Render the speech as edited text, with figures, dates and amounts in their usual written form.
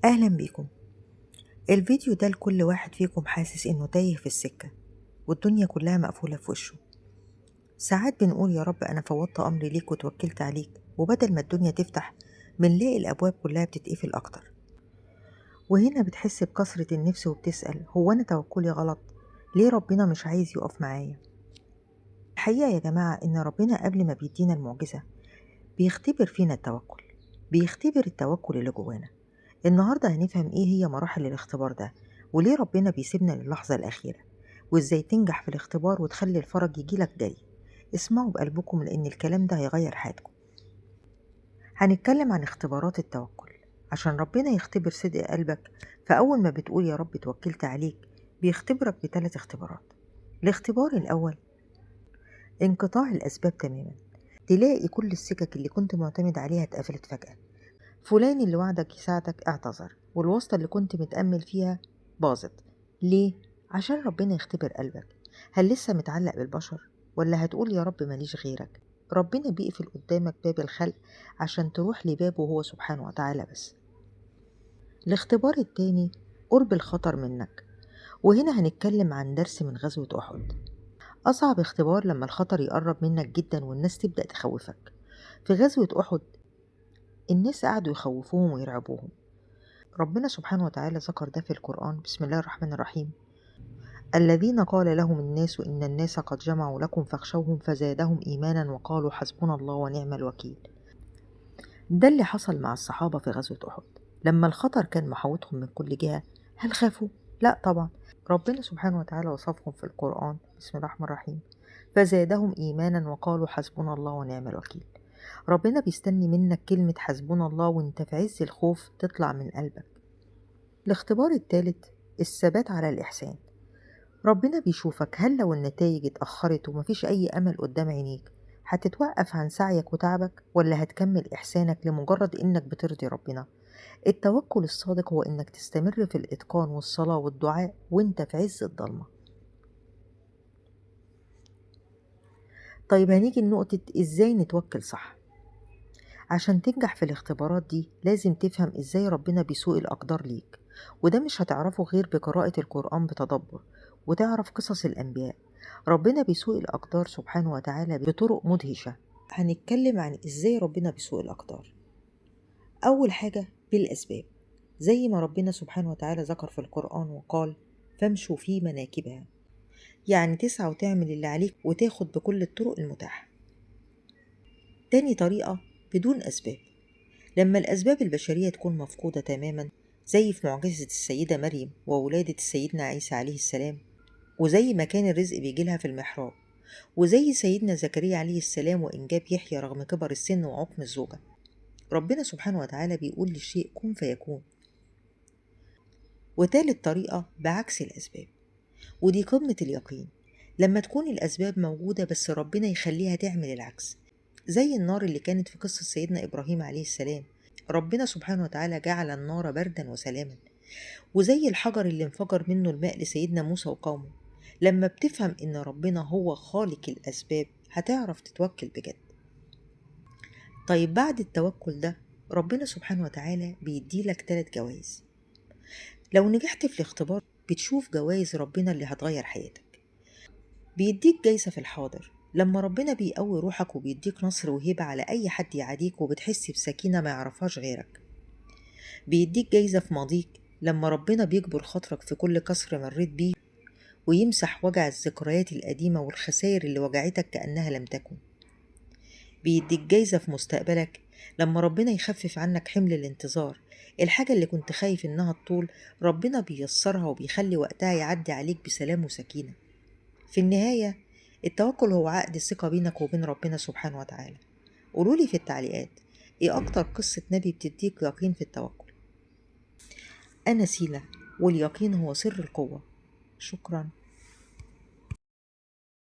أهلا بيكم. الفيديو ده لكل واحد فيكم حاسس إنه تايه في السكة والدنيا كلها مقفولة في وشه. ساعات بنقول يا رب أنا فوضت أمري ليك وتوكلت عليك، وبدل ما الدنيا تفتح بنلاقي الأبواب كلها بتتقفل أكتر. وهنا بتحس بكثرة النفس وبتسأل هو أنا توكلي غلط؟ ليه ربنا مش عايز يقف معايا؟ الحقيقة يا جماعة إن ربنا قبل ما بيدينا المعجزة بيختبر فينا التوكل، بيختبر التوكل اللي جوانا. النهاردة هنفهم إيه هي مراحل الاختبار ده، وليه ربنا بيسيبنا للحظة الأخيرة، وإزاي تنجح في الاختبار وتخلي الفرج يجيلك جاي. اسمعوا بقلبكم لأن الكلام ده هيغير حياتكم. هنتكلم عن اختبارات التوكل عشان ربنا يختبر صدق قلبك. فأول ما بتقول يا رب توكلت عليك بيختبرك بثلاث اختبارات. الاختبار الأول انقطاع الأسباب تماما. تلاقي كل السكك اللي كنت معتمد عليها اتقفلت فجأة. فلان اللي وعدك يساعدك اعتذر، والواسطة اللي كنت متأمل فيها باظت. ليه؟ عشان ربنا يختبر قلبك. هل لسه متعلق بالبشر ولا هتقول يا رب ماليش غيرك؟ ربنا بيقفل قدامك باب الخلق عشان تروح لبابه هو سبحانه وتعالى بس. الاختبار التاني قرب الخطر منك، وهنا هنتكلم عن درس من غزوة أحد. أصعب اختبار لما الخطر يقرب منك جدا والناس تبدأ تخوفك. في غزوة أحد الناس قعدوا يخوفوهم ويرعبوهم. ربنا سبحانه وتعالى ذكر ده في القرآن. بسم الله الرحمن الرحيم: الذين قال لهم الناس إن الناس قد جمعوا لكم فاخشوهم فزادهم إيمانا وقالوا حسبنا الله ونعم الوكيل. ده اللي حصل مع الصحابة في غزوة أحد. لما الخطر كان محاوطهم من كل جهة، هل خافوا؟ لا طبعا. ربنا سبحانه وتعالى وصفهم في القرآن. بسم الله الرحمن الرحيم: فزادهم إيمانا وقالوا حسبنا الله ونعم الوكيل. ربنا بيستني منك كلمة حسبنا الله وانت في عز الخوف تطلع من قلبك. الاختبار الثالث الثبات على الإحسان. ربنا بيشوفك، هل لو النتائج اتأخرت ومفيش أي أمل قدام عينيك هتتوقف عن سعيك وتعبك ولا هتكمل إحسانك لمجرد إنك بترضي ربنا؟ التوكل الصادق هو إنك تستمر في الإتقان والصلاة والدعاء وإنت في عز الضلمة. طيب هنيجي لنقطة إزاي نتوكل صح. عشان تنجح في الاختبارات دي لازم تفهم إزاي ربنا بيسوق الأقدار ليك، وده مش هتعرفه غير بقراءة القرآن بتدبر وتعرف قصص الأنبياء. ربنا بيسوق الأقدار سبحانه وتعالى بطرق مدهشة. هنتكلم عن إزاي ربنا بيسوق الأقدار. أول حاجة بالأسباب، زي ما ربنا سبحانه وتعالى ذكر في القرآن وقال: فامشوا في مناكبها، يعني تسعى وتعمل اللي عليك وتاخد بكل الطرق المتاحة. تاني طريقة بدون أسباب، لما الأسباب البشرية تكون مفقودة تماما، زي في معجزة السيدة مريم وولادة سيدنا عيسى عليه السلام، وزي ما كان الرزق بيجيلها في المحراب، وزي سيدنا زكريا عليه السلام وإنجاب يحيى رغم كبر السن وعقم الزوجة. ربنا سبحانه وتعالى بيقول للشيء كن فيكون. وتالت طريقة بعكس الأسباب، ودي قمة اليقين، لما تكون الأسباب موجودة بس ربنا يخليها تعمل العكس. زي النار اللي كانت في قصة سيدنا إبراهيم عليه السلام، ربنا سبحانه وتعالى جعل النار بردا وسلاما. وزي الحجر اللي انفجر منه الماء لسيدنا موسى وقومه. لما بتفهم إن ربنا هو خالق الأسباب هتعرف تتوكل بجد. طيب بعد التوكل ده ربنا سبحانه وتعالى بيديلك 3 جوائز. لو نجحت في الاختبار بتشوف جوائز ربنا اللي هتغير حياتك. بيديك جايزة في الحاضر لما ربنا بيقوي روحك وبيديك نصر وهبة على أي حد يعاديك وبتحس بسكينة ما يعرفهاش غيرك. بيديك جايزة في ماضيك لما ربنا بيجبر خاطرك في كل كسر مريت بيه ويمسح وجع الذكريات القديمة والخسائر اللي وجعتك كأنها لم تكن. بيديك جايزة في مستقبلك لما ربنا يخفف عنك حمل الانتظار. الحاجة اللي كنت خايف إنها تطول ربنا بييسرها وبيخلي وقتها يعدي عليك بسلام وسكينة. في النهاية التوكل هو عقد الثقة بينك وبين ربنا سبحانه وتعالى. قولولي في التعليقات إيه أكتر قصة نبي بتديك يقين في التوكل. أنا سيلة، واليقين هو سر القوة. شكرا.